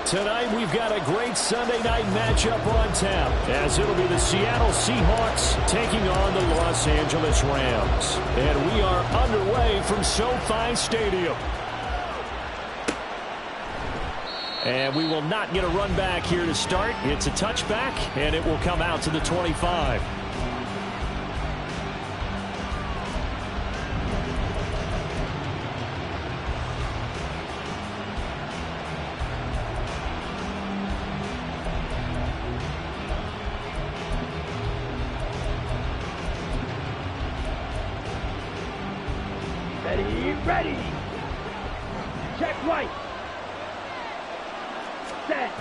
Tonight, we've got a great Sunday night matchup on tap, as it'll be the Seattle Seahawks taking on the Los Angeles Rams. And we are underway from SoFi Stadium. And we will not get a run back here to start. It's a touchback, and it will come out to the 25. Ready. Check right. Set.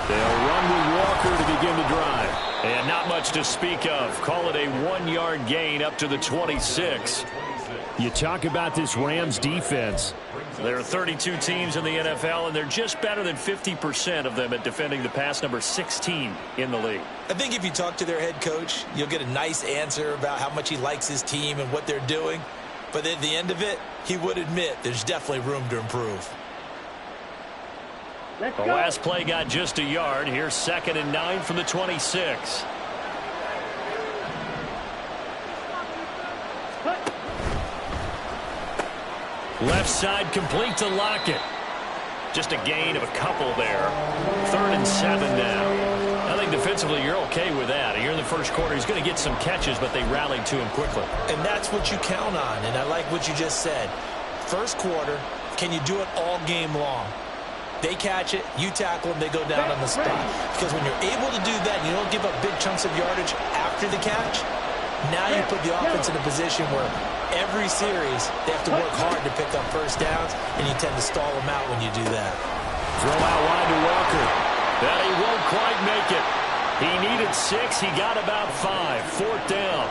They'll run with Walker to begin the drive. And not much to speak of. Call it a 1-yard gain up to the 26. You talk about this Rams defense. There are 32 teams in the NFL, and they're just better than 50% of them at defending the pass, number 16 in the league. I think if you talk to their head coach, you'll get a nice answer about how much he likes his team and what they're doing. But at the end of it, he would admit there's definitely room to improve. The last play got just a yard. Here's 2nd and 9 from the 26. Left side complete to Lockett. Just a gain of a couple there. 3rd and 7 now. I think defensively you're okay with that. Here in the first quarter, he's going to get some catches, but they rallied to him quickly. And that's what you count on, and I like what you just said. First quarter, can you do it all game long? They catch it, you tackle them, they go down on the spot. Because when you're able to do that and you don't give up big chunks of yardage after the catch, now you put the offense in a position where every series they have to work hard to pick up first downs, and you tend to stall them out when you do that. Throw out wide to Walker. That he won't quite make it. He needed 6. He got about 5. 4th down.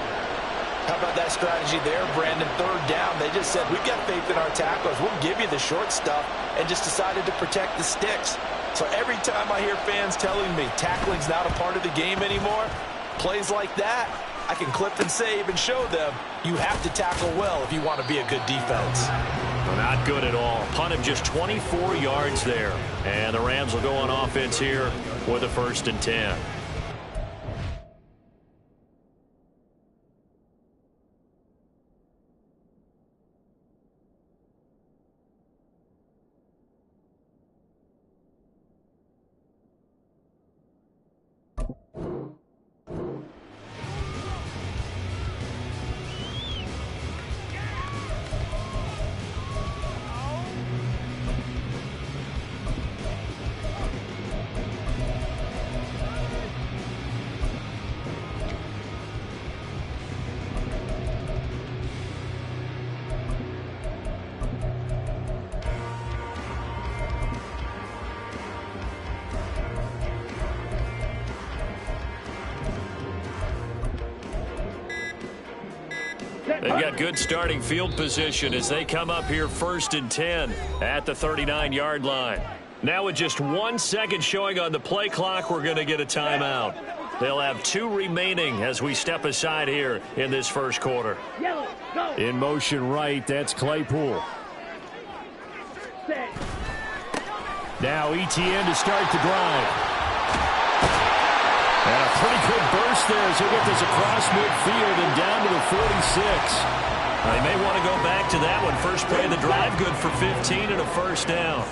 How about that strategy there, Brandon? 3rd down. They just said, we've got faith in our tacklers. We'll give you the short stuff, and just decided to protect the sticks. So every time I hear fans telling me tackling's not a part of the game anymore, plays like that, I can clip and save and show them you have to tackle well if you want to be a good defense. Well, not good at all. Punt him just 24 yards there. And the Rams will go on offense here with a 1st and 10. They've got good starting field position as they come up here 1st and 10 at the 39-yard line. Now with just 1 second showing on the play clock, we're going to get a timeout. They'll have 2 remaining as we step aside here in this first quarter. In motion right, that's Claypool. Now ETN to start the drive. And a pretty good burst there as he'll get this across midfield and down to the 46. They may want to go back to that one. First play of the drive, good for 15 and a 1st down.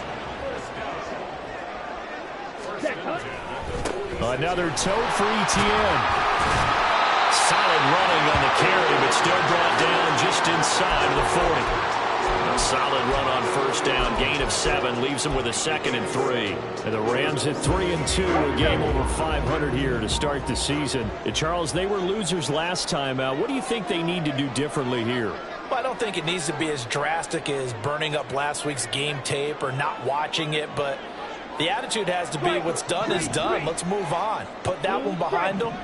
Another tote for ETN. Solid running on the carry, but still brought down just inside of the 40. A solid run on 1st down. Gain of 7 leaves them with a 2nd and 3. And the Rams at 3-2, a game over 500 here to start the season. And Charles, they were losers last time out. What do you think they need to do differently here? Well, I don't think it needs to be as drastic as burning up last week's game tape or not watching it, but the attitude has to be what's done is done. Let's move on. Put that one behind them,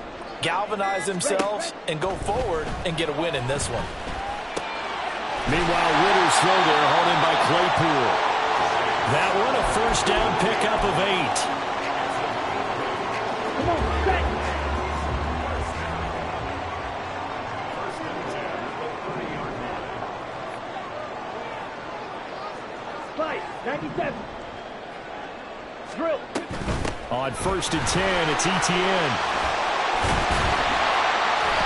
galvanize themselves, and go forward and get a win in this one. Meanwhile, Ritter's throw there, hauled in by Claypool. That one, a 1st down pickup of 8. Come on, set. Fight, 97. Drill. On 1st and 10, it's Etienne.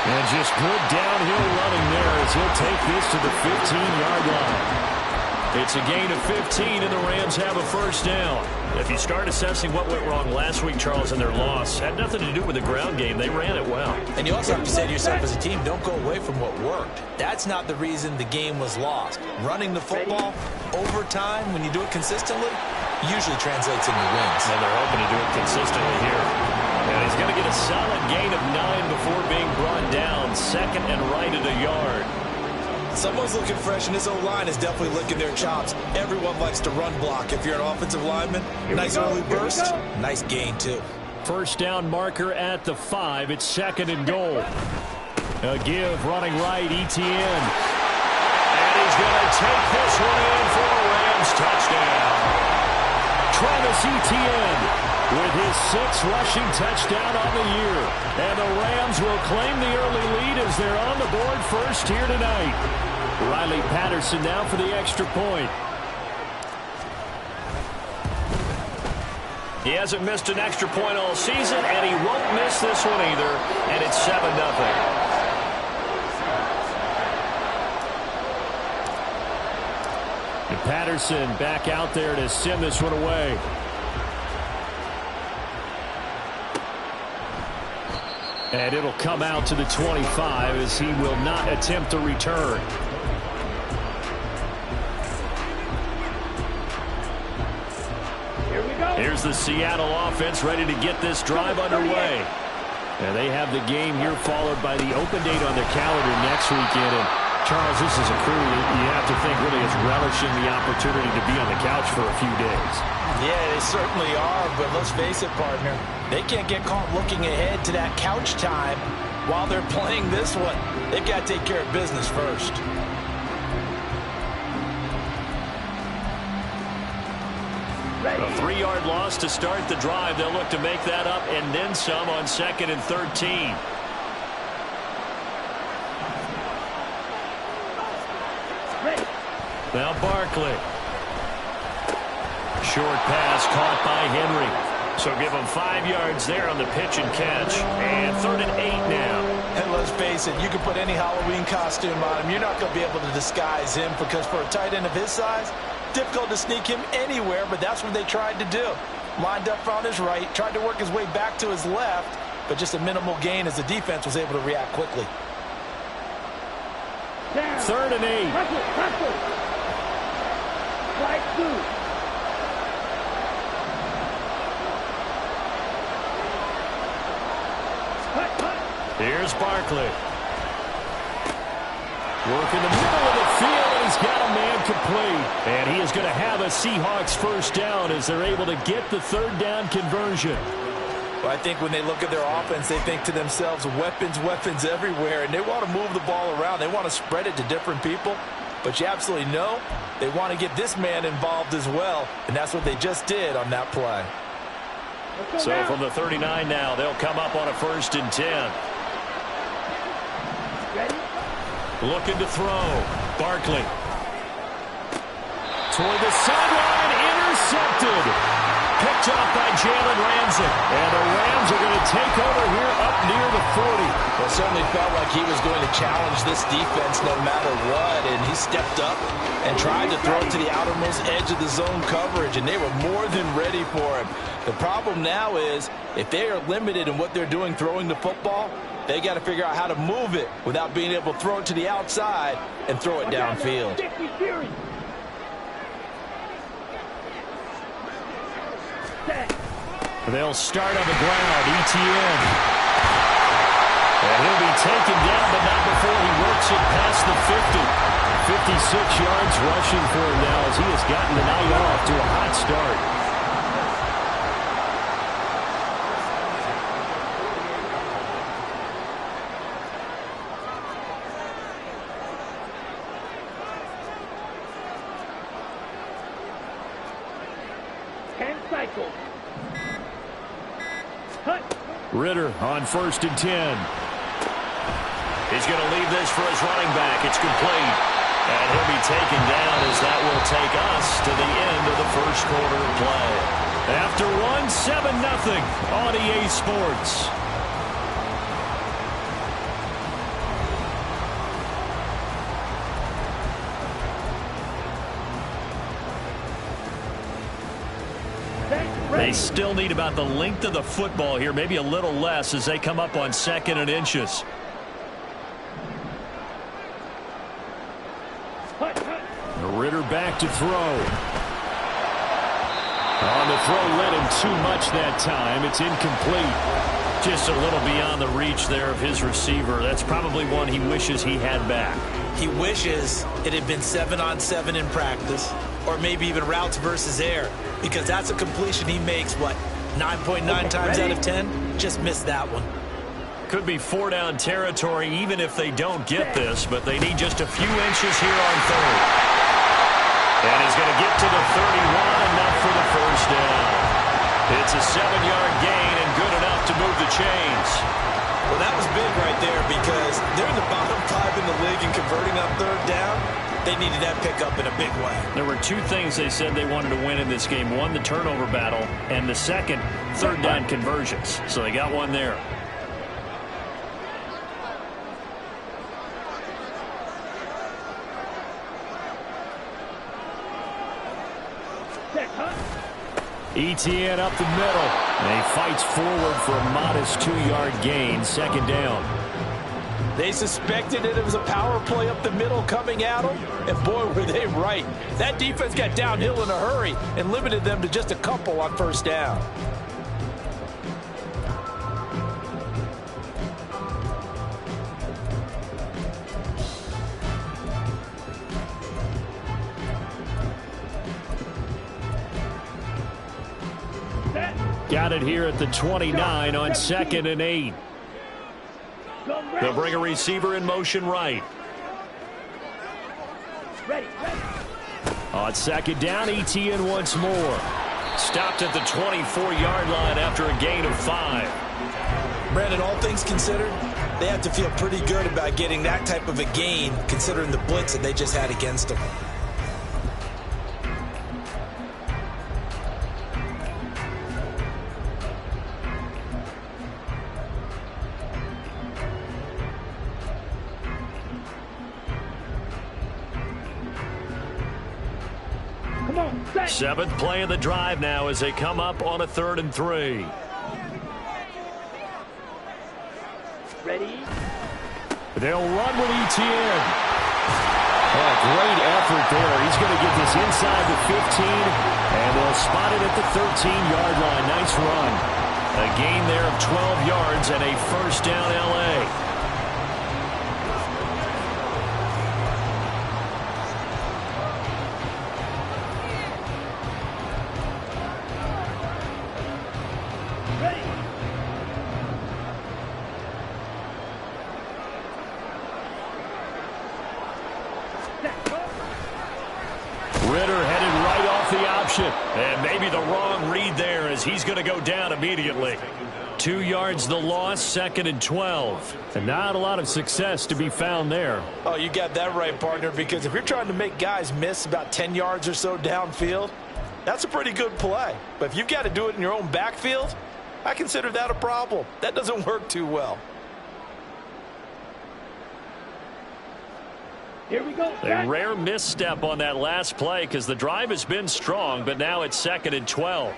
And just good downhill running there as he'll take this to the 15-yard line. It's a gain of 15, and the Rams have a first down. If you start assessing what went wrong last week, Charles, in their loss, had nothing to do with the ground game. They ran it well. And you also have to say to yourself as a team, don't go away from what worked. That's not the reason the game was lost. Running the football over time, when you do it consistently, usually translates into wins. And they're hoping to do it consistently here. And he's going to get a solid gain of 9 before being brought down. Second and right at a yard. Someone's looking fresh, and this O-line is definitely licking their chops. Everyone likes to run block. If you're an offensive lineman, nice early burst, nice gain, too. First down marker at the 5. It's 2nd and goal. A give running right, Etienne. And he's going to take this one in for a Rams touchdown. Travis Etienne with his 6th rushing touchdown on the year. And the Rams will claim the early lead as they're on the board first here tonight. Riley Patterson now for the extra point. He hasn't missed an extra point all season, and he won't miss this one either. And it's 7-0. And Patterson back out there to send this one away. And it'll come out to the 25 as he will not attempt a return. Here we go. Here's the Seattle offense ready to get this drive underway. And they have the game here followed by the open date on their calendar next weekend. And Charles, this is a crew you have to think really is relishing the opportunity to be on the couch for a few days. Yeah, they certainly are, but let's face it, partner. They can't get caught looking ahead to that couch time while they're playing this one. They've got to take care of business first. A 3-yard loss to start the drive. They'll look to make that up and then some on 2nd and 13. Now Barkley. Short pass caught by Henry. So give him 5 yards there on the pitch and catch. And 3rd and 8 now. And let's face it, you can put any Halloween costume on him. You're not going to be able to disguise him because for a tight end of his size, difficult to sneak him anywhere, but that's what they tried to do. Lined up on his right, tried to work his way back to his left, but just a minimal gain as the defense was able to react quickly. 3rd and 8. Hustle. Right through. Here's Barkley. Work in the middle of the field, and he's got a man complete. And he is going to have a Seahawks first down as they're able to get the 3rd down conversion. Well, I think when they look at their offense, they think to themselves, weapons everywhere, and they want to move the ball around. They want to spread it to different people. But you absolutely know they want to get this man involved as well, and that's what they just did on that play. So from the 39 now, they'll come up on a 1st and 10. Ready? Looking to throw. Barkley. Toward the sideline. Intercepted. Picked up by Jalen Ramsey. And the Rams are going to take over here up near the 40. Well, it certainly felt like he was going to challenge this defense no matter what. And he stepped up and tried to throw it to the outermost edge of the zone coverage. And they were more than ready for him. The problem now is if they are limited in what they're doing throwing the football, they got to figure out how to move it without being able to throw it to the outside and throw it downfield. They'll start on the ground. Etienne. And he'll be taken down, but not before he works it past the 50. 56 yards rushing for him now as he has gotten the night off to a hot start. Ritter on 1st and 10. He's going to leave this for his running back. It's complete. And he'll be taken down as that will take us to the end of the first quarter of play. After won 7-0 on EA Sports. They still need about the length of the football here, maybe a little less as they come up on 2nd and inches. Ritter back to throw. On the throw, led him too much that time. It's incomplete. Just a little beyond the reach there of his receiver. That's probably one he wishes he had back. He wishes it had been 7-on-7 in practice, or maybe even routes versus air, because that's a completion he makes, what, 9.9 times out of 10? Just missed that one. Could be 4-down territory even if they don't get this, but they need just a few inches here on 3rd. And he's going to get to the 31, enough for the first down. It's a 7-yard gain and good enough to move the chains. Well, that was big right there because they're in the bottom 5 in the league and converting on 3rd down. They needed that pickup in a big way. There were 2 things they said they wanted to win in this game. One, the turnover battle, and the second, 3rd down conversions. So they got one there. Etienne up the middle. And he fights forward for a modest 2-yard gain. 2nd down. They suspected that it was a power play up the middle coming at them, and boy, were they right. That defense got downhill in a hurry and limited them to just a couple on 1st down. Got it here at the 29 on 2nd and 8. They'll bring a receiver in motion right. On 2nd down, Etienne once more. Stopped at the 24-yard line after a gain of 5. Brandon, all things considered, they have to feel pretty good about getting that type of a gain considering the blitz that they just had against them. Seventh play of the drive now as they come up on a 3rd and 3. Ready? They'll run with Etienne. Oh, great effort there. He's going to get this inside the 15, and they'll spot it at the 13-yard line. Nice run. A gain there of 12 yards and a 1st down L.A. Ritter headed right off the option. And maybe the wrong read there as he's going to go down immediately. 2 yards the loss, 2nd and 12. And not a lot of success to be found there. Oh, you got that right, partner, because if you're trying to make guys miss about 10 yards or so downfield, that's a pretty good play. But if you've got to do it in your own backfield, I consider that a problem. That doesn't work too well. Here we go. A rare misstep on that last play because the drive has been strong, but now it's 2nd and 12.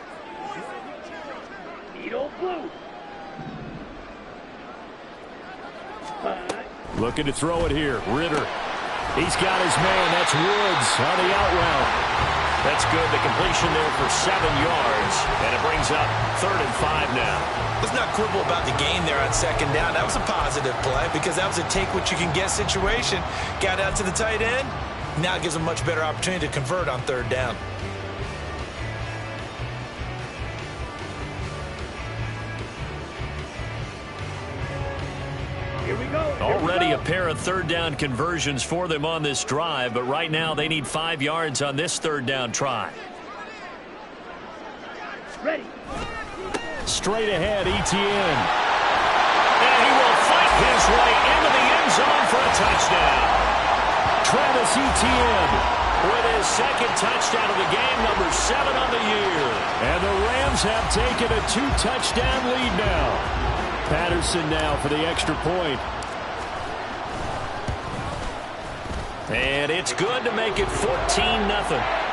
Needle blue. Looking to throw it here. Ritter. He's got his man. That's Woods on the out route. That's good. The completion there for 7 yards, and it brings up 3rd and 5 now. Let's not quibble about the gain there on 2nd down. That was a positive play because that was a take-what-you-can-get situation. Got out to the tight end. Now it gives them a much better opportunity to convert on 3rd down. Here we go. Already a pair of 3rd down conversions for them on this drive, but right now they need 5 yards on this 3rd down try. Ready. Straight ahead, Etienne. And he will fight his way into the end zone for a touchdown. Travis Etienne with his 2nd touchdown of the game, number 7 on the year. And the Rams Bears have taken a 2-touchdown lead now. Patterson now for the extra point. And it's good to make it 14-0.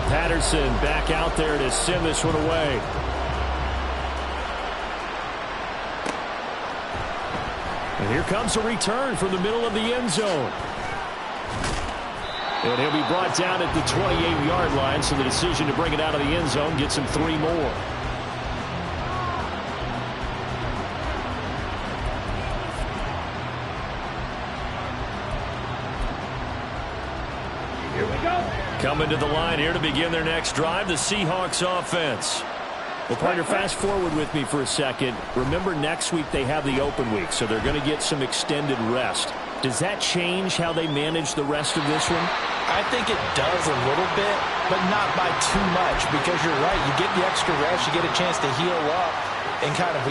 Patterson back out there to send this one away. And here comes a return from the middle of the end zone. And he'll be brought down at the 28-yard line, so the decision to bring it out of the end zone gets him 3 more. Coming to the line here to begin their next drive, the Seahawks offense. Well, partner, fast forward with me for a second. Remember, next week they have the open week, so they're going to get some extended rest. Does that change how they manage the rest of this one? I think it does a little bit, but not by too much, because you're right. You get the extra rest, you get a chance to heal up and kind of,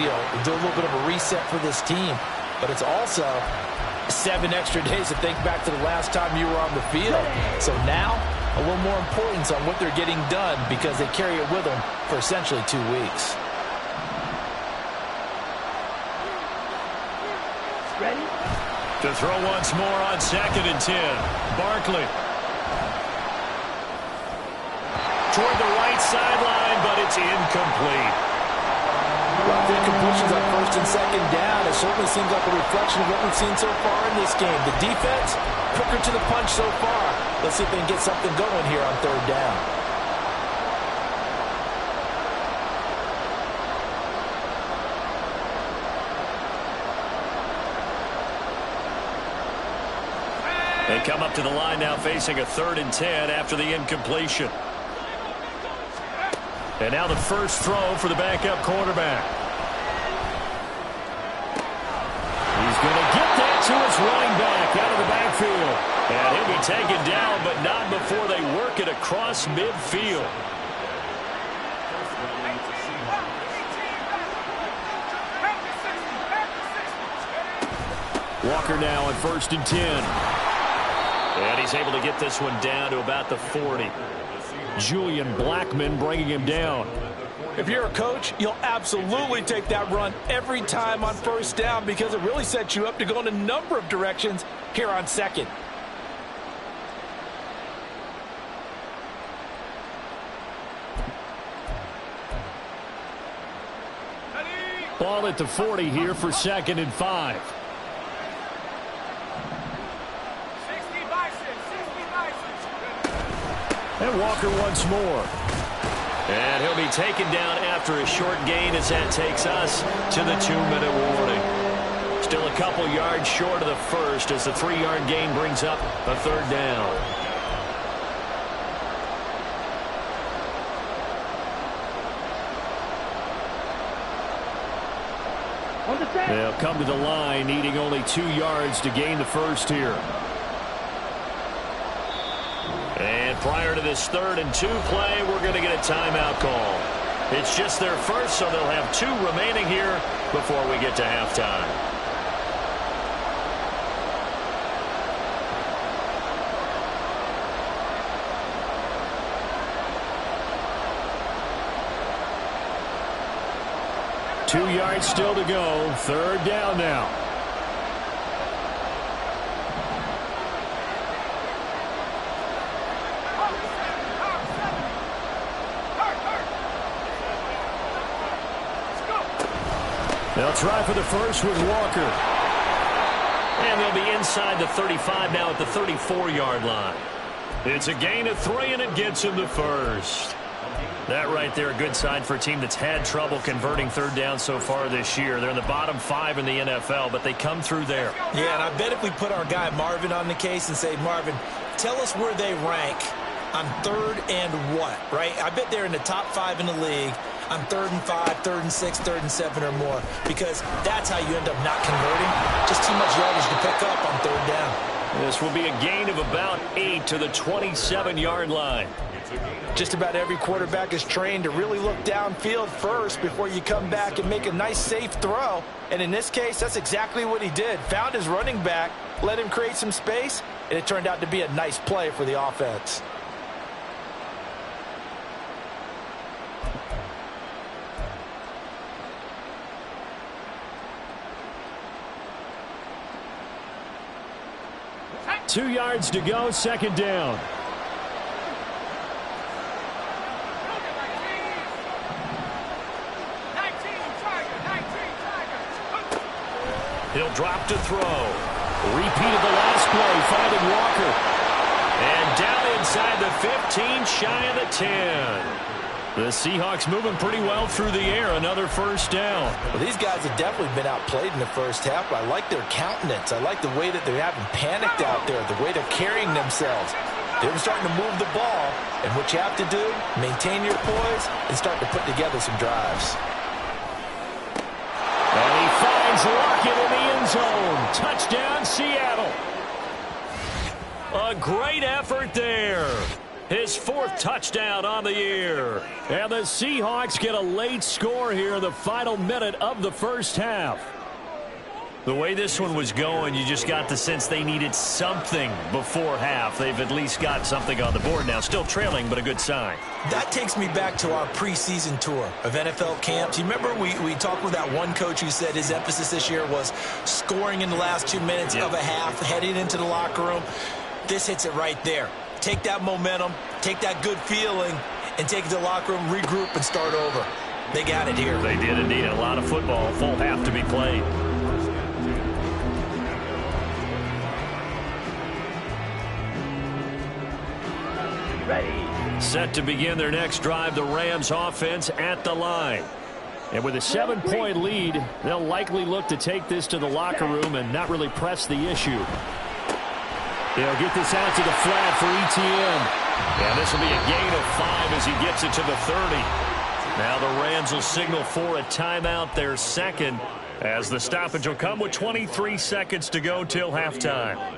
do a little bit of a reset for this team. But it's also 7 extra days to think back to the last time you were on the field. So now, a little more importance on what they're getting done because they carry it with them for essentially 2 weeks. Ready? To throw once more on 2nd and 10. Barkley. Toward the right sideline, but it's incomplete. Well, the incompletions on 1st and 2nd down, it certainly seems like a reflection of what we've seen so far in this game. The defense, quicker to the punch so far. Let's see if they can get something going here on 3rd down. They come up to the line now facing a 3rd and 10 after the incompletion. And now the first throw for the backup quarterback. He's going to get that to his running back out of the backfield. And he'll be taken down, but not before they work it across midfield. Walker now on 1st and 10. And he's able to get this one down to about the 40. Julian Blackmon bringing him down. If you're a coach, you'll absolutely take that run every time on 1st down because it really sets you up to go in a number of directions here on 2nd. Ball at the 40 here for 2nd and 5. And Walker once more. And he'll be taken down after a short gain as that takes us to the 2-minute warning. Still a couple yards short of the first as the 3-yard gain brings up a 3rd down. They'll come to the line needing only 2 yards to gain the first here. And prior to this 3rd and 2 play, we're going to get a timeout call. It's just their first, so they'll have 2 remaining here before we get to halftime. Two yards still to go. 3rd down now. They'll try for the first with Walker. And they'll be inside the 35 now at the 34-yard line. It's a gain of 3, and it gets him the first. That right there, a good sign for a team that's had trouble converting 3rd down so far this year. They're in the bottom 5 in the NFL, but they come through there. Yeah, and I bet if we put our guy Marvin on the case and say, Marvin, tell us where they rank on 3rd and what, right? I bet they're in the top 5 in the league on 3rd and 5, 3rd and 6, 3rd and 7 or more, because that's how you end up not converting. Just too much yardage to pick up on 3rd down. This will be a gain of about 8 to the 27-yard line. Just about every quarterback is trained to really look downfield first before you come back and make a nice, safe throw. And in this case, that's exactly what he did. Found his running back, let him create some space, and it turned out to be a nice play for the offense. Two yards to go, second down. He'll drop to throw. Repeated the last play, finding Walker. And down inside the 15, shy of the 10. The Seahawks moving pretty well through the air. Another first down. Well, these guys have definitely been outplayed in the first half. I like their countenance. I like the way that they haven't panicked out there, the way they're carrying themselves. They're starting to move the ball. And what you have to do, maintain your poise and start to put together some drives. And he finds Lockett in the end zone. Touchdown, Seattle. A great effort there. His fourth touchdown on the year. And the Seahawks get a late score here in the final minute of the first half. The way this one was going, you just got the sense they needed something before half. They've at least got something on the board now. Still trailing, but a good sign. That takes me back to our preseason tour of NFL camps. You remember we talked with that one coach who said his emphasis this year was scoring in the last 2 minutes of a half, heading into the locker room. This hits it right there. Take that momentum, take that good feeling, and take it to the locker room, regroup, and start over. They got it here. They did indeed. A lot of football, full half to be played. Ready. Set to begin their next drive, the Rams offense at the line. And with a 7-point lead, they'll likely look to take this to the locker room and not really press the issue. They'll get this out to the flat for ETN. And this will be a gain of 5 as he gets it to the 30. Now the Rams will signal for a timeout, their second, as the stoppage will come with 23 seconds to go till halftime.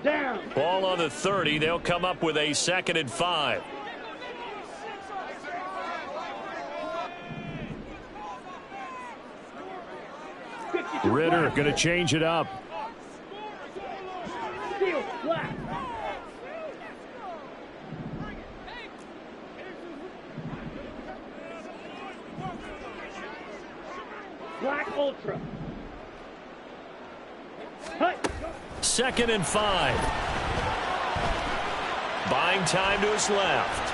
Down. Ball on the 30. They'll come up with a 2nd and 5. Ritter going to change it up. Steal flat. Black Ultra. Hut. 2nd and 5. Buying time to his left.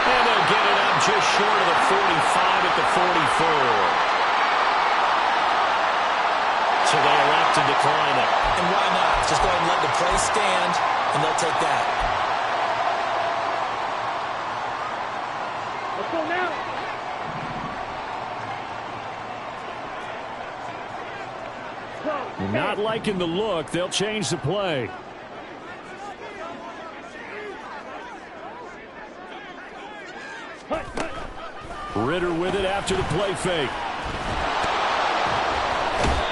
And they'll get it up just short of the 45 at the 44. So they elect to decline it. And why not? Just go ahead and let the play stand, and they'll take that. Let's go now. Not liking the look. They'll change the play. Ritter with it after the play fake.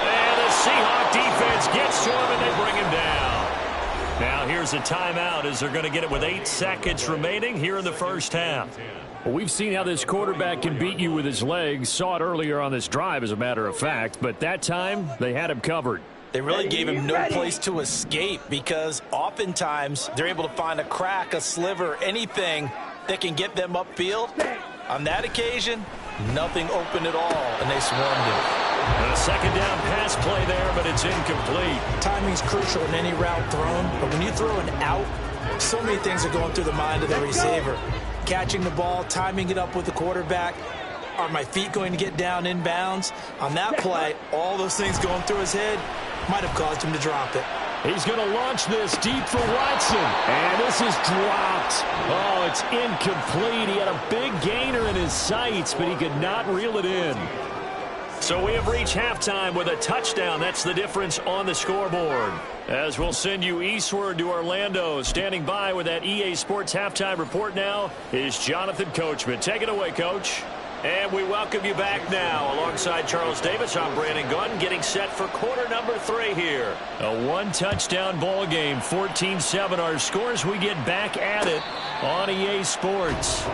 And the Seahawk defense gets to him and they bring him down. Now here's a timeout as they're going to get it with 8 seconds remaining here in the first half. Well, we've seen how this quarterback can beat you with his legs. Saw it earlier on this drive, as a matter of fact. But that time, they had him covered. They really gave him no place to escape because oftentimes they're able to find a crack, a sliver, anything that can get them upfield. On that occasion, nothing open at all, and they swarmed him. And a 2nd down pass play there, but it's incomplete. Timing's crucial in any route thrown, but when you throw an out, so many things are going through the mind of the receiver. Catching the ball, timing it up with the quarterback. Are my feet going to get down inbounds? On that play, all those things going through his head might have caused him to drop it. He's going to launch this deep for Watson. And this is dropped. Oh, it's incomplete. He had a big gainer in his sights, but he could not reel it in. So we have reached halftime with a touchdown. That's the difference on the scoreboard. As we'll send you eastward to Orlando. Standing by with that EA Sports halftime report now is Jonathan Coachman. Take it away, Coach. And we welcome you back now. Alongside Charles Davis, I'm Brandon Gunn, getting set for quarter number 3 here. A one-touchdown ball game, 14-7 our scores. We get back at it on EA Sports.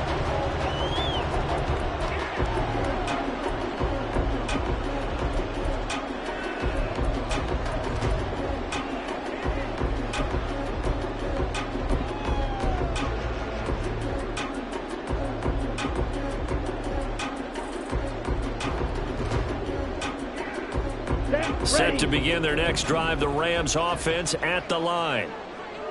Set to begin their next drive, the Rams offense at the line.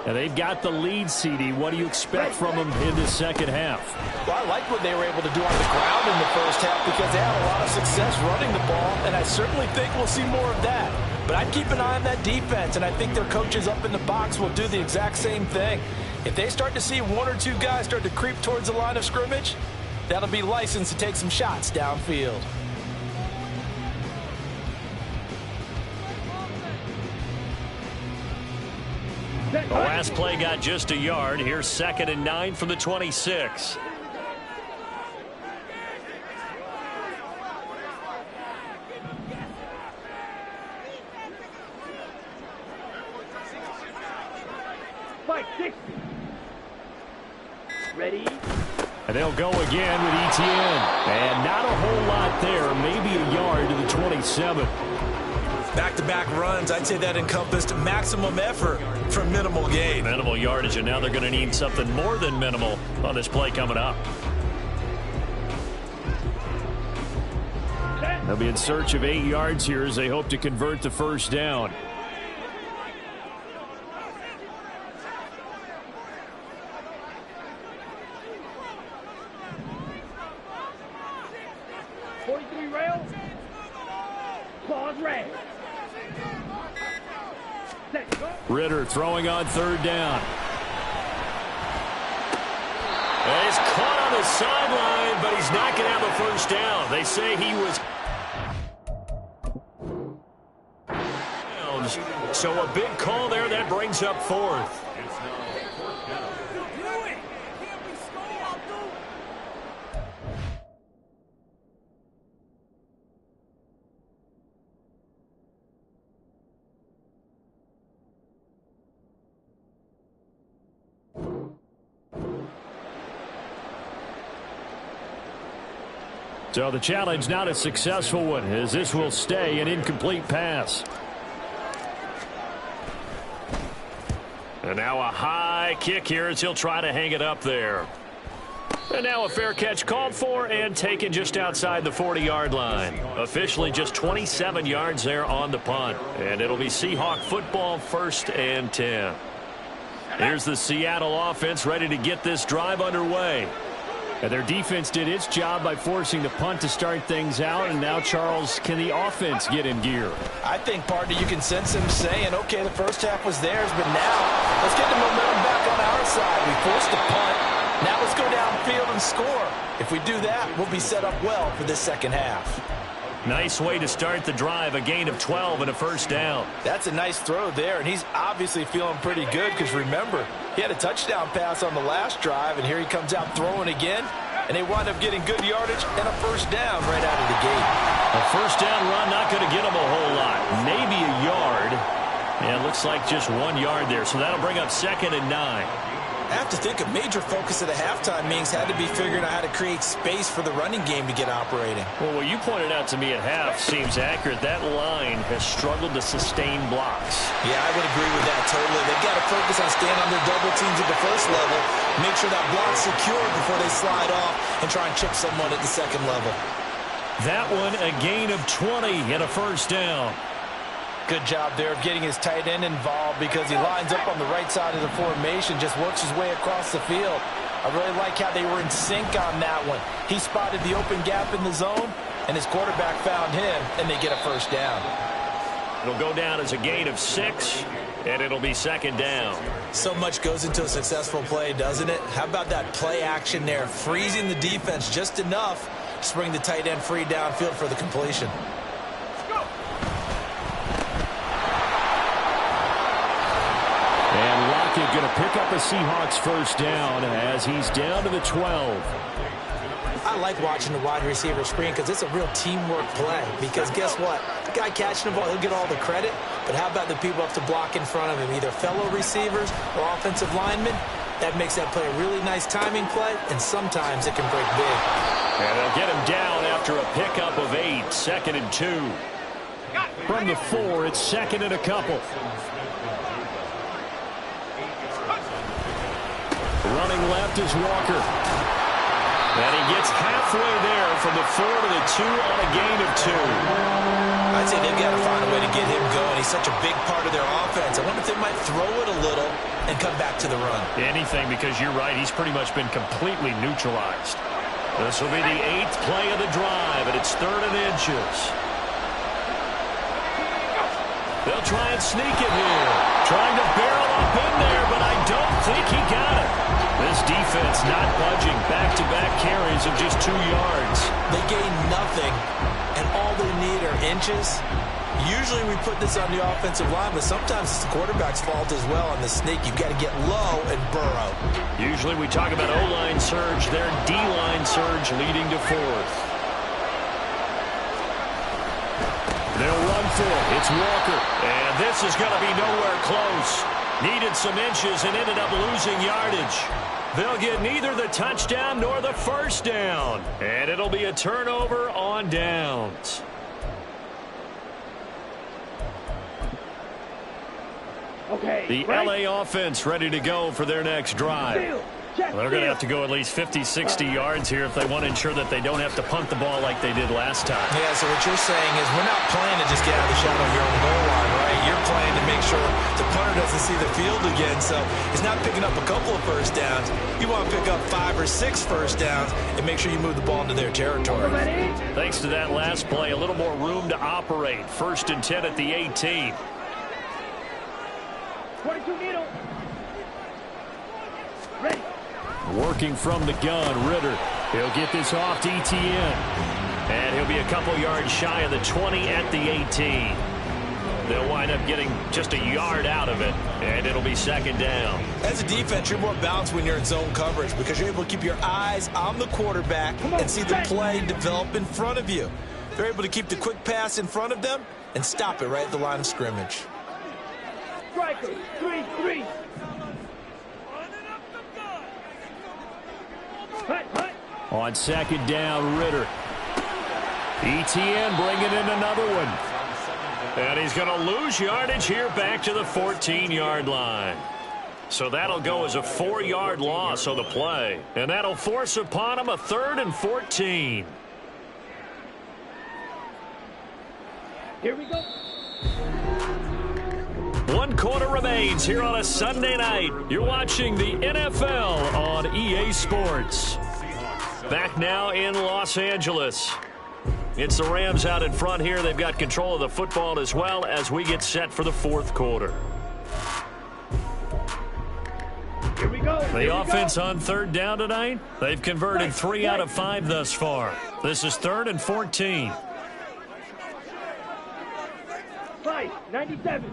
And they've got the lead, CD. What do you expect from them in the second half? Well, I like what they were able to do on the ground in the first half because they had a lot of success running the ball, and I certainly think we'll see more of that. But I'd keep an eye on that defense, and I think their coaches up in the box will do the exact same thing. If they start to see one or two guys start to creep towards the line of scrimmage, that'll be licensed to take some shots downfield. The last play got just a yard. Here's 2nd and 9 from the 26. Fight 60. Ready? And they'll go again with Etienne. And not a whole lot there. Maybe a yard to the 27. Back-to-back runs, I'd say that encompassed maximum effort for minimal gain. Minimal yardage, and now they're going to need something more than minimal on this play coming up. They'll be in search of 8 yards here as they hope to convert the first down. Rail. Claws red. Ritter throwing on 3rd down. And he's caught on the sideline, but he's not going to have a first down. They say he was. So a big call there that brings up 4th. So the challenge not a successful one, as this will stay an incomplete pass. And now a high kick here as he'll try to hang it up there. And now a fair catch called for and taken just outside the 40-yard line. Officially just 27 yards there on the punt. And it'll be Seahawk football, 1st and 10. Here's the Seattle offense ready to get this drive underway. And their defense did its job by forcing the punt to start things out. And now, Charles, can the offense get in gear? I think, partner, you can sense him saying, okay, the first half was theirs, but now let's get the momentum back on our side. We forced the punt. Now let's go downfield and score. If we do that, we'll be set up well for this second half. Nice way to start the drive, a gain of 12 and a first down. That's a nice throw there, and he's obviously feeling pretty good because, remember, he had a touchdown pass on the last drive, and here he comes out throwing again, and they wind up getting good yardage and a first down right out of the gate. A first down run not going to get him a whole lot. Maybe a yard. And it looks like just 1 yard there, so that'll bring up 2nd and 9. I have to think a major focus of the halftime meetings had to be figuring out how to create space for the running game to get operating. Well, what you pointed out to me at half seems accurate. That line has struggled to sustain blocks. Yeah, I would agree with that totally. They've got to focus on staying on their double teams at the first level, make sure that block's secure before they slide off and try and chip someone at the second level. That one, a gain of 20 and a first down. Good job there of getting his tight end involved because he lines up on the right side of the formation, just works his way across the field. I really like how they were in sync on that one. He spotted the open gap in the zone, and his quarterback found him, and they get a first down. It'll go down as a gain of 6, and it'll be 2nd down. So much goes into a successful play, doesn't it? How about that play action there, freezing the defense just enough to bring the tight end free downfield for the completion. And Lockett going to pick up a Seahawks first down as he's down to the 12. I like watching the wide receiver screen because it's a real teamwork play. Because guess what? The guy catching the ball, he'll get all the credit. But how about the people up to block in front of him, either fellow receivers or offensive linemen? That makes that play a really nice timing play, and sometimes it can break big. And they'll get him down after a pickup of 8, 2nd and 2. From the 4, it's 2nd and a couple. Running left is Walker. And he gets halfway there from the 4 to the 2 on a gain of 2. I'd say they've got to find a way to get him going. He's such a big part of their offense. I wonder if they might throw it a little and come back to the run. Anything, because you're right. He's pretty much been completely neutralized. This will be the 8th play of the drive, and it's 3rd and inches. They'll try and sneak it here. Trying to barrel up in there, but I don't think he got it. This defense not budging. Back-to-back carries of just 2 yards. They gain nothing, and all they need are inches. Usually we put this on the offensive line, but sometimes it's the quarterback's fault as well on the sneak. You've got to get low and burrow. Usually we talk about O-line surge. Their D-line surge leading to 4th. They'll run for it. It's Walker. And this is going to be nowhere close. Needed some inches and ended up losing yardage. They'll get neither the touchdown nor the first down. And it'll be a turnover on downs. Okay. The LA offense ready to go for their next drive. Well, they're going to have to go at least 50, 60 yards here if they want to ensure that they don't have to punt the ball like they did last time. Yeah, so what you're saying is we're not playing to just get out of the shadow here on the goal line, right? You're playing to make sure the punter doesn't see the field again, so he's not picking up a couple of first downs. You want to pick up 5 or 6 first downs and make sure you move the ball into their territory. Thanks to that last play, a little more room to operate. 1st and 10 at the 18. 22 needle. Ready. Working from the gun, Ritter. He'll get this off to Etienne. And he'll be a couple yards shy of the 20 at the 18. They'll wind up getting just a yard out of it, and it'll be 2nd down. As a defense, you're more balanced when you're in zone coverage because you're able to keep your eyes on the quarterback and see the play develop in front of you. They're able to keep the quick pass in front of them and stop it right at the line of scrimmage. Striker, 3-3. On 2nd down, Ritter. Etienne bringing in another one. And he's going to lose yardage here back to the 14-yard line. So that'll go as a 4-yard loss on the play. And that'll force upon him a 3rd and 14. Here we go. 1 quarter remains here on a Sunday night. You're watching the NFL on EA Sports. Back now in Los Angeles. It's the Rams out in front here. They've got control of the football as well as we get set for the 4th quarter. Here we go. The offense on 3rd down tonight. They've converted 3 out of 5 thus far. This is 3rd and 14. 97.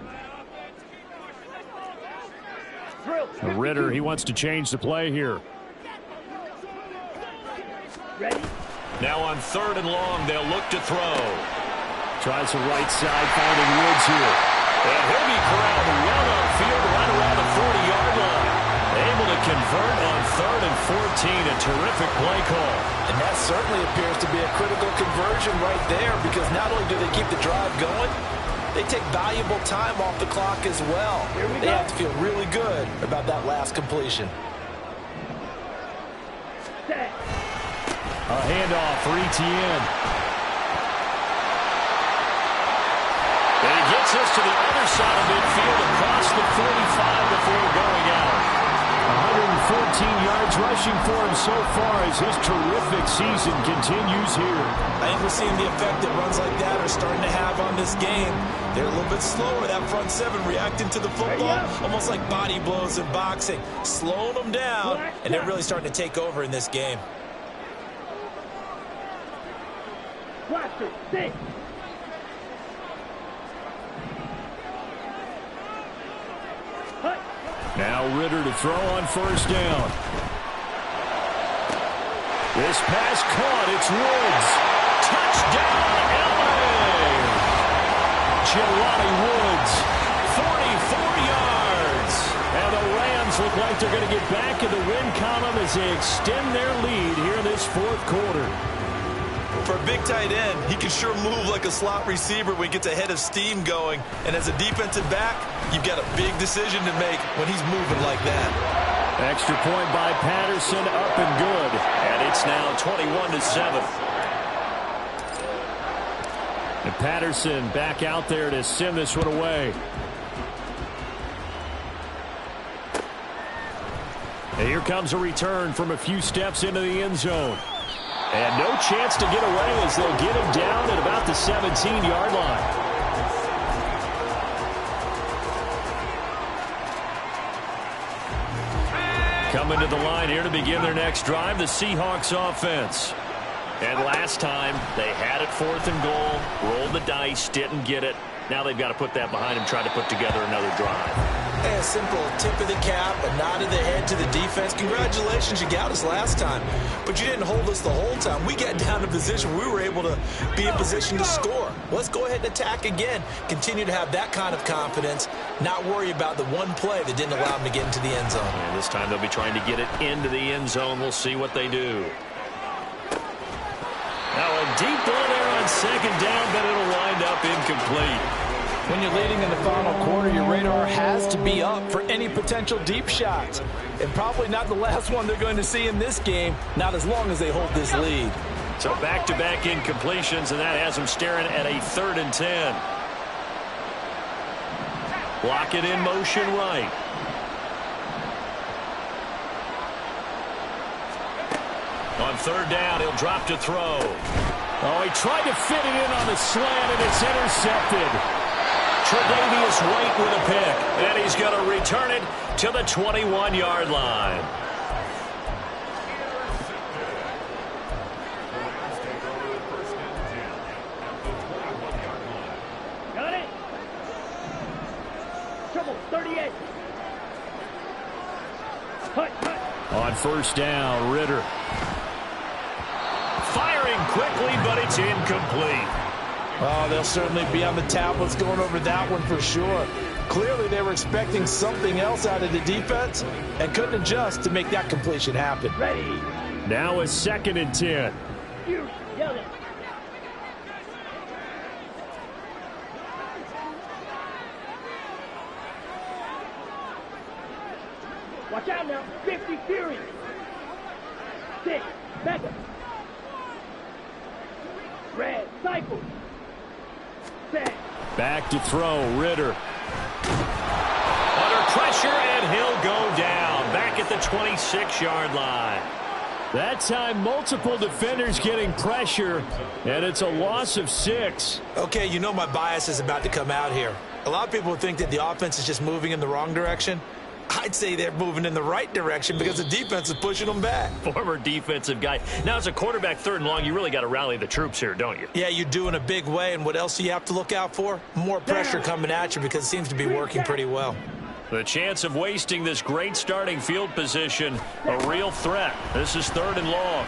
Ritter, he wants to change the play here. Ready? Now on 3rd and long, they'll look to throw. Tries the right side, finding Woods here. And he'll be corralled well upfield right around the 40-yard line. Able to convert on 3rd and 14. A terrific play call. And that certainly appears to be a critical conversion right there because not only do they keep the drive going, they take valuable time off the clock as well. They have to feel really good about that last completion. Set. A handoff for Etienne. And he gets us to the other side of midfield across the 45 before going out. 114 yards rushing for him so far as his terrific season continues here. I think we're seeing the effect that runs like that are starting to have on this game. They're a little bit slower, that front 7 reacting to the football, almost like body blows in boxing, slowing them down, and they're really starting to take over in this game. Blaster, 6. Now Ritter to throw on 1st down. This pass caught. It's Woods. Touchdown, L.A. Jelani Woods, 44 yards. And the Rams look like they're going to get back in the win column as they extend their lead here in this fourth quarter. For a big tight end, he can sure move like a slot receiver when he gets a head of steam going. And as a defensive back, you've got a big decision to make when he's moving like that. Extra point by Patterson, up and good. And it's now 21-7. And Patterson back out there to send this one away. And here comes a return from a few steps into the end zone. And no chance to get away as they'll get him down at about the 17-yard line. Coming to the line here to begin their next drive, the Seahawks offense. And last time, they had it 4th and goal, rolled the dice, didn't get it. Now they've got to put that behind them, try to put together another drive. A simple tip of the cap, a nod of the head to the defense. Congratulations, you got us last time. But you didn't hold us the whole time. We got down to position. We were able to be in position to score. Let's go ahead and attack again. Continue to have that kind of confidence. Not worry about the one play that didn't allow them to get into the end zone. And this time they'll be trying to get it into the end zone. We'll see what they do. Now a deep ball there on 2nd down, but it'll wind up incomplete. When you're leading in the final quarter, your radar has to be up for any potential deep shots. And probably not the last one they're going to see in this game, not as long as they hold this lead. So back-to-back incompletions, and that has them staring at a 3rd and 10. Block it in motion right. On 3rd down, he'll drop to throw. Oh, he tried to fit it in on the slant, and it's intercepted. Tre'Davious White with a pick, and he's going to return it to the 21-yard line. Got it. Trouble, 38. Cut. On 1st down, Ritter. Firing quickly, but it's incomplete. Oh, they'll certainly be on the tablets going over that one for sure. Clearly, they were expecting something else out of the defense and couldn't adjust to make that completion happen. Ready. Now a 2nd and 10. You yell it. Watch out now. 50 Fury. 6. Back up. Red. Cycle. Set. Back to throw, Ritter. Under pressure, and he'll go down. Back at the 26-yard line. That time, multiple defenders getting pressure, and it's a loss of 6. Okay, you know my bias is about to come out here. A lot of people think that the offense is just moving in the wrong direction. I'd say they're moving in the right direction because the defense is pushing them back. Former defensive guy. Now, as a quarterback 3rd and long, you really got to rally the troops here, don't you? Yeah, you do in a big way, and what else do you have to look out for? More pressure coming at you because it seems to be working pretty well. The chance of wasting this great starting field position, a real threat. This is 3rd and long.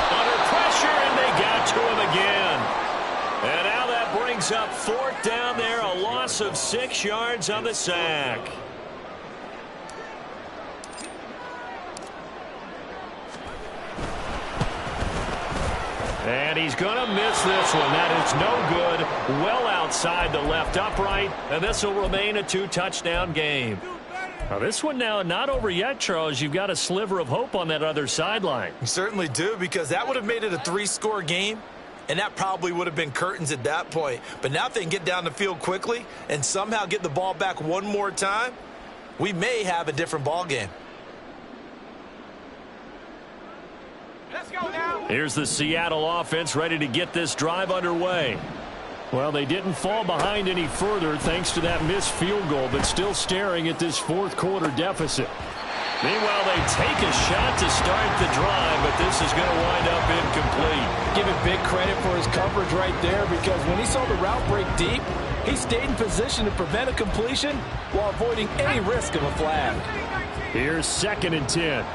Under pressure, and they got to him again. And now that brings up 4th down there, a loss of 6 yards on the sack. And he's going to miss this one. That is no good. Well outside the left upright. And this will remain a 2-touchdown game. Now this one now not over yet, Charles. You've got a sliver of hope on that other sideline. You certainly do, because that would have made it a 3-score game. And that probably would have been curtains at that point. But now if they can get down the field quickly and somehow get the ball back one more time, we may have a different ball game. Let's go now. Here's the Seattle offense ready to get this drive underway. Well, they didn't fall behind any further thanks to that missed field goal, but still staring at this 4th quarter deficit. Meanwhile, they take a shot to start the drive, but this is going to wind up incomplete. Give him big credit for his coverage right there, because when he saw the route break deep, he stayed in position to prevent a completion while avoiding any risk of a flag. Here's 2nd and 10.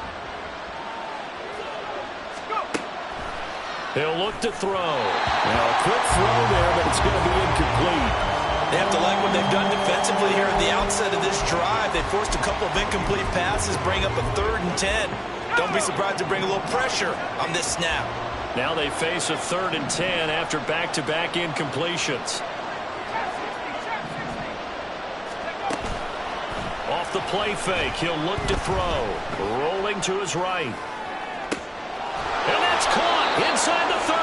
He'll look to throw. Now, a quick throw there, but it's going to be incomplete. They have to like what they've done defensively here at the outset of this drive. They forced a couple of incomplete passes, bring up a 3rd and 10. Don't be surprised to bring a little pressure on this snap. Now they face a 3rd and 10 after back-to-back incompletions. Off the play fake, he'll look to throw. Rolling to his right. And that's caught inside the 30.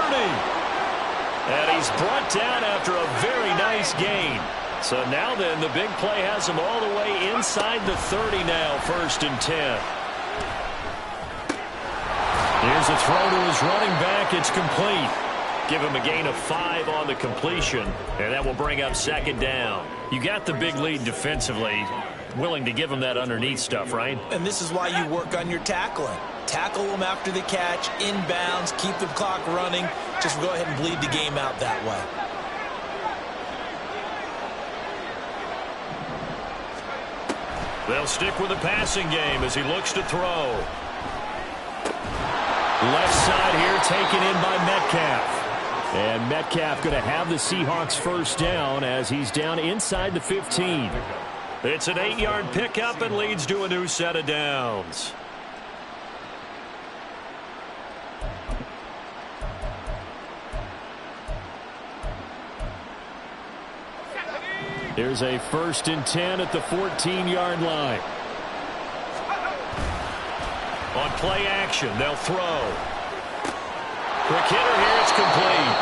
And he's brought down after a very nice gain. So now then, the big play has him all the way inside the 30 now, 1st and 10. Here's a throw to his running back. It's complete. Give him a gain of 5 on the completion, and that will bring up 2nd down. You got the big lead defensively. Willing to give him that underneath stuff, right? And this is why you work on your tackling. Tackle them after the catch, inbounds, keep the clock running. Just go ahead and bleed the game out that way. They'll stick with the passing game as he looks to throw. Left side here taken in by Metcalf. And Metcalf going to have the Seahawks 1st down as he's down inside the 15. It's an 8-yard pickup and leads to a new set of downs. Here's a 1st and 10 at the 14-yard line. On play action, they'll throw. Quick hitter here, it's complete.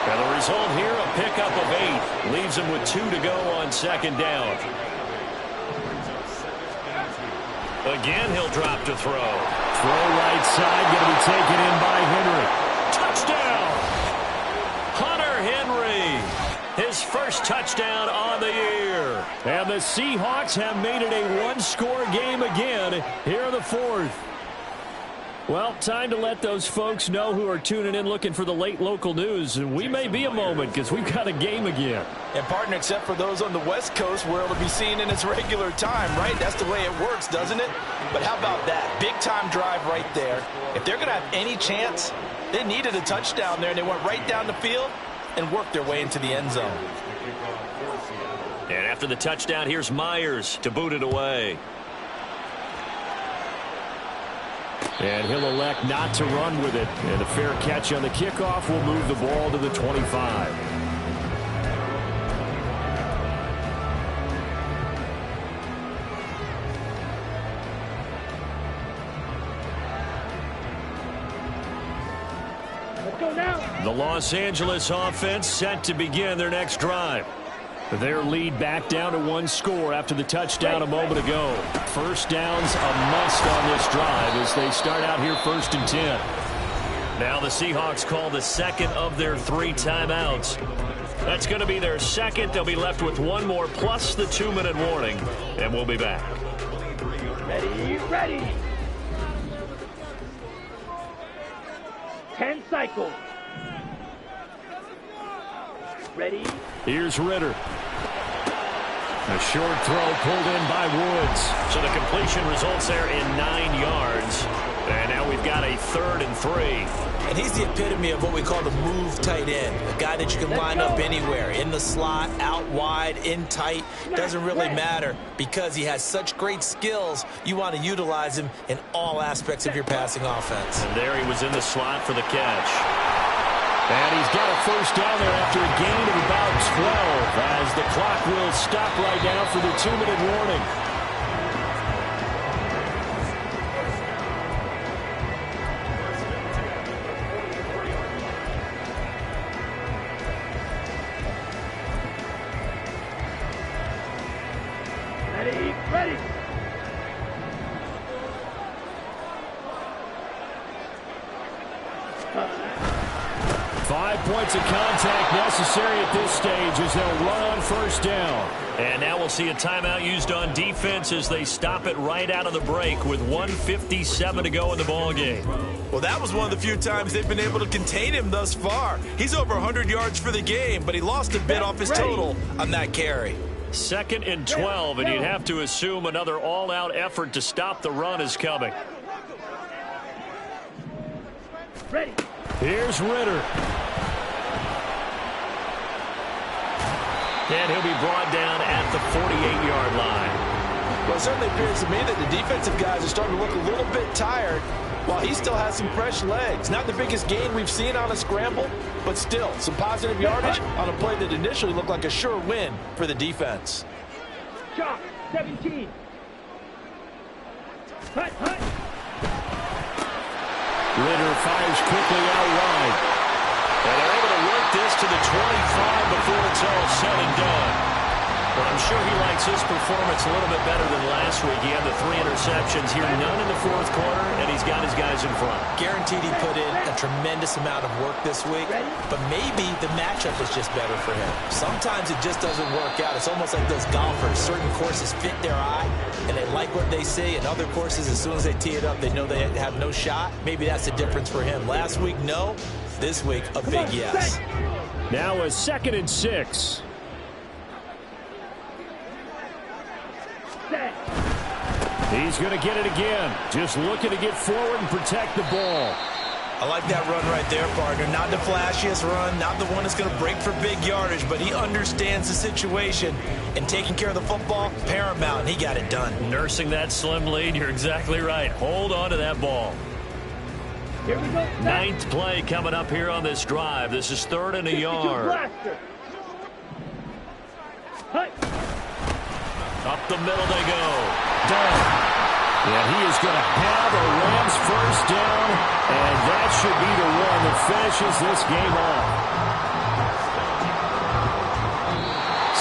And the result here, a pickup of 8. Leaves him with 2 to go on 2nd down. Again, he'll drop to throw. Throw right side, going to be taken in by Henry. Touchdown! Hunter Henry. His 1st touchdown on the year. And the Seahawks have made it a 1-score game again here in the 4th. Well, time to let those folks know who are tuning in looking for the late local news. And we may be a moment because we've got a game again. And, partner, except for those on the West Coast where it'll be seen in its regular time, right? That's the way it works, doesn't it? But how about that? Big-time drive right there. If they're going to have any chance, they needed a touchdown there, and they went right down the field and worked their way into the end zone. And after the touchdown, here's Myers to boot it away. And he'll elect not to run with it. And a fair catch on the kickoff will move the ball to the 25. Let's go now. The Los Angeles offense set to begin their next drive. Their lead back down to 1 score after the touchdown a moment ago. 1st down's a must on this drive as they start out here 1st and 10. Now the Seahawks call the 2nd of their 3 timeouts. That's going to be their 2nd. They'll be left with 1 more plus the 2-minute warning. And we'll be back. Ready, ready. 10 cycles. Ready. Here's Ritter. A short throw pulled in by Woods. So the completion results there in 9 yards. And now we've got a 3rd and 3. And he's the epitome of what we call the move tight end. A guy that you can line up anywhere. In the slot, out wide, in tight. Doesn't really matter because he has such great skills. You want to utilize him in all aspects of your passing offense. And there he was in the slot for the catch. And he's got a 1st down there after a gain of about 12 as the clock will stop right now for the 2-minute warning. Ready, ready. Points of contact necessary at this stage as they'll run on 1st down. And now we'll see a timeout used on defense as they stop it right out of the break with 1:57 to go in the ballgame. Well, that was one of the few times they've been able to contain him thus far. He's over 100 yards for the game, but he lost a bit off his total on that carry. 2nd and 12, and you'd have to assume another all-out effort to stop the run is coming. Ready. Here's Ritter. And he'll be brought down at the 48-yard line. Well, it certainly appears to me that the defensive guys are starting to look a little bit tired while he still has some fresh legs. Not the biggest gain we've seen on a scramble, but still some positive yardage on a play that initially looked like a sure win for the defense. Chop, 17. Hut, hut. Ritter fires quickly out wide. And they're able to work this to the 25 before it's all said and done. But I'm sure he likes his performance a little bit better than last week. He had the 3 interceptions here, none in the fourth quarter, and he's got his guys in front. Guaranteed he put in a tremendous amount of work this week, but maybe the matchup is just better for him. Sometimes it just doesn't work out. It's almost like those golfers. Certain courses fit their eye, and they like what they see, and other courses, as soon as they tee it up, they know they have no shot. Maybe that's the difference for him. Last week, no. This week, a big yes. Now a 2nd and 6. He's going to get it again. Just looking to get forward and protect the ball. I like that run right there, partner. Not the flashiest run, not the one that's going to break for big yardage, but he understands the situation, and taking care of the football, paramount, and he got it done. Nursing that slim lead, you're exactly right. Hold on to that ball. Here we go. 9th play coming up here on this drive. This is 3rd and a yard. Up the middle they go. Down. And he is going to have a Rams first down, and that should be the one that finishes this game off.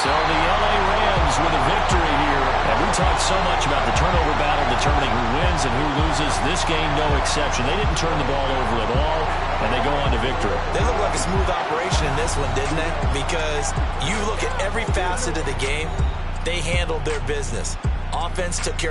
So the L.A. Rams with a victory here. And we talked so much about the turnover battle determining who wins and who loses. This game, no exception. They didn't turn the ball over at all, and they go on to victory. They look like a smooth operation in this one, didn't they? Because you look at every facet of the game, they handled their business. Offense took care of